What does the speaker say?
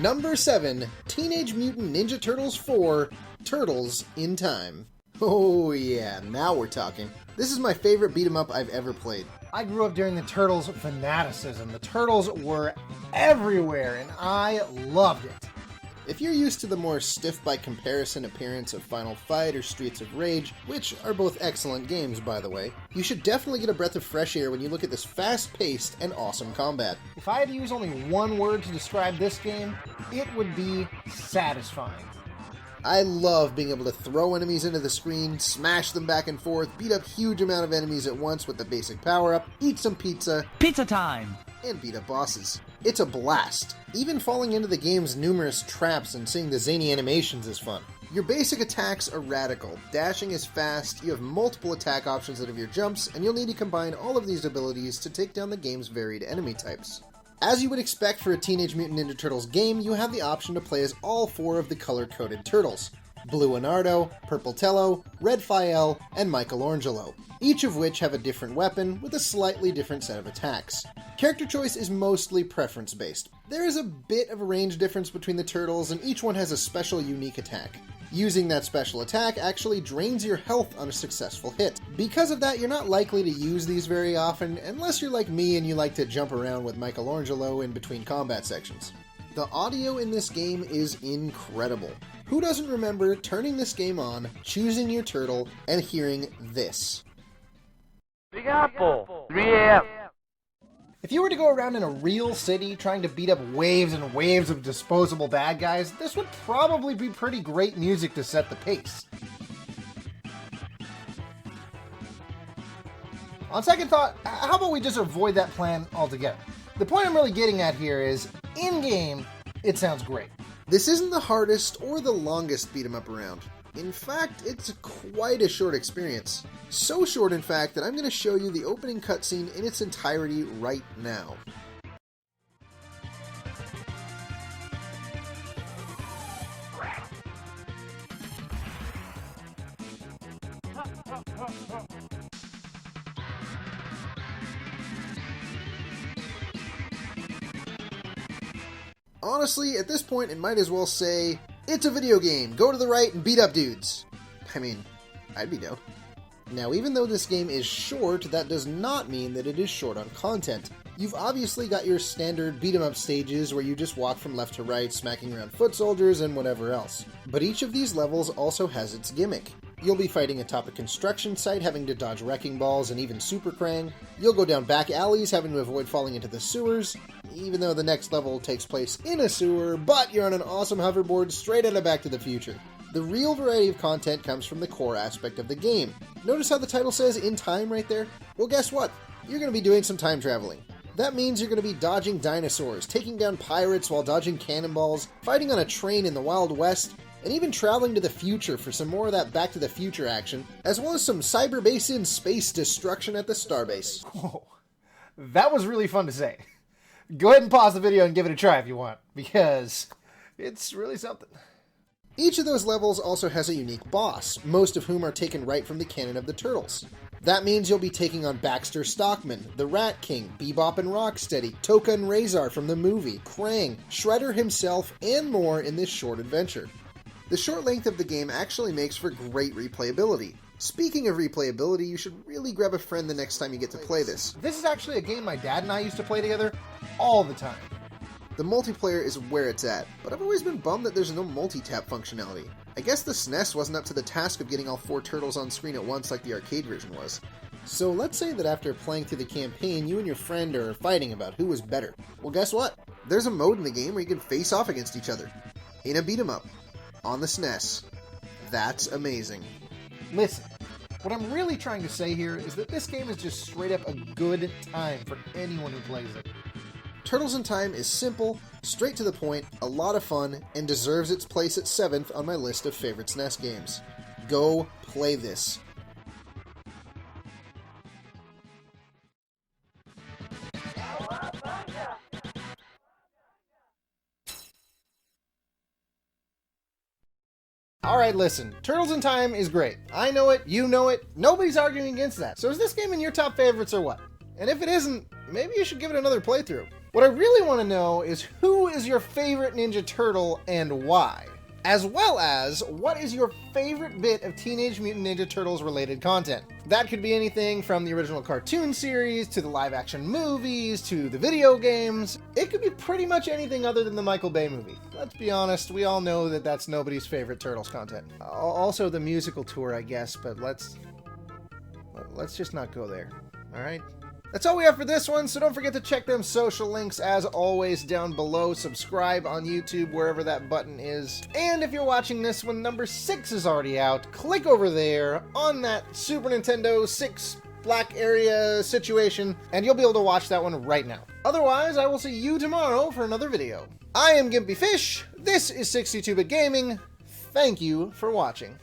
Number 7, Teenage Mutant Ninja Turtles 4, Turtles in Time. Oh yeah, now we're talking. This is my favorite beat-em-up I've ever played. I grew up during the Turtles fanaticism. The Turtles were everywhere, and I loved it. If you're used to the more stiff-by-comparison appearance of Final Fight or Streets of Rage, which are both excellent games, by the way, you should definitely get a breath of fresh air when you look at this fast-paced and awesome combat. If I had to use only one word to describe this game, it would be satisfying. I love being able to throw enemies into the screen, smash them back and forth, beat up huge amount of enemies at once with the basic power-up, eat some pizza, pizza time, and beat up bosses. It's a blast. Even falling into the game's numerous traps and seeing the zany animations is fun. Your basic attacks are radical. Dashing is fast, you have multiple attack options out of your jumps, and you'll need to combine all of these abilities to take down the game's varied enemy types. As you would expect for a Teenage Mutant Ninja Turtles game, you have the option to play as all 4 of the color-coded turtles. Blue Leonardo, Purple Tello, Red Fael, and Michelangelo, each of which have a different weapon with a slightly different set of attacks. Character choice is mostly preference-based. There is a bit of a range difference between the turtles, and each one has a special unique attack. Using that special attack actually drains your health on a successful hit. Because of that, you're not likely to use these very often, unless you're like me and you like to jump around with Michelangelo in between combat sections. The audio in this game is incredible. Who doesn't remember turning this game on, choosing your turtle, and hearing this? Big Apple, 3 a.m. If you were to go around in a real city trying to beat up waves and waves of disposable bad guys, this would probably be pretty great music to set the pace. On second thought, how about we just avoid that plan altogether? The point I'm really getting at here is, in-game, it sounds great. This isn't the hardest or the longest beat-em-up around. In fact, it's quite a short experience. So short, in fact, that I'm going to show you the opening cutscene in its entirety right now. Honestly, at this point, it might as well say, it's a video game, go to the right and beat up dudes. I mean, I'd be down. Now, even though this game is short, that does not mean that it is short on content. You've obviously got your standard beat-em-up stages where you just walk from left to right, smacking around foot soldiers and whatever else. But each of these levels also has its gimmick. You'll be fighting atop a construction site, having to dodge wrecking balls and even Super Krang. You'll go down back alleys, having to avoid falling into the sewers, even though the next level takes place in a sewer, but you're on an awesome hoverboard straight out of Back to the Future. The real variety of content comes from the core aspect of the game. Notice how the title says in time right there? Well, guess what? You're going to be doing some time traveling. That means you're going to be dodging dinosaurs, taking down pirates while dodging cannonballs, fighting on a train in the Wild West, and even traveling to the future for some more of that Back to the Future action, as well as some cyber-based space destruction at the starbase. Whoa, that was really fun to say. Go ahead and pause the video and give it a try if you want, because it's really something. Each of those levels also has a unique boss, most of whom are taken right from the canon of the Turtles. That means you'll be taking on Baxter Stockman, the Rat King, Bebop and Rocksteady, Toka and Razor from the movie, Krang, Shredder himself, and more in this short adventure. The short length of the game actually makes for great replayability. Speaking of replayability, you should really grab a friend the next time you get to play this. This is actually a game my dad and I used to play together all the time. The multiplayer is where it's at, but I've always been bummed that there's no multi-tap functionality. I guess the SNES wasn't up to the task of getting all 4 turtles on screen at once like the arcade version was. So let's say that after playing through the campaign, you and your friend are fighting about who was better. Well, guess what? There's a mode in the game where you can face off against each other. In a beat-em-up. On the SNES. That's amazing. Listen, what I'm really trying to say here is that this game is just straight up a good time for anyone who plays it. Turtles in Time is simple, straight to the point, a lot of fun, and deserves its place at 7th on my list of favorite SNES games. Go play this. Alright, listen, Turtles in Time is great. I know it, you know it, nobody's arguing against that. So is this game in your top favorites or what? And if it isn't, maybe you should give it another playthrough. What I really want to know is who is your favorite Ninja Turtle and why? As well as, what is your favorite bit of Teenage Mutant Ninja Turtles related content? That could be anything from the original cartoon series, to the live action movies, to the video games. It could be pretty much anything other than the Michael Bay movie. Let's be honest, we all know that that's nobody's favorite Turtles content. Also the musical tour, I guess, but let's just not go there, alright? That's all we have for this one, so don't forget to check them social links as always down below. Subscribe on YouTube, wherever that button is. And if you're watching this when number 6 is already out, click over there on that Super Nintendo 6 black area situation, and you'll be able to watch that one right now. Otherwise, I will see you tomorrow for another video. I am Gimpy Fish, this is 62-Bit Gaming, thank you for watching.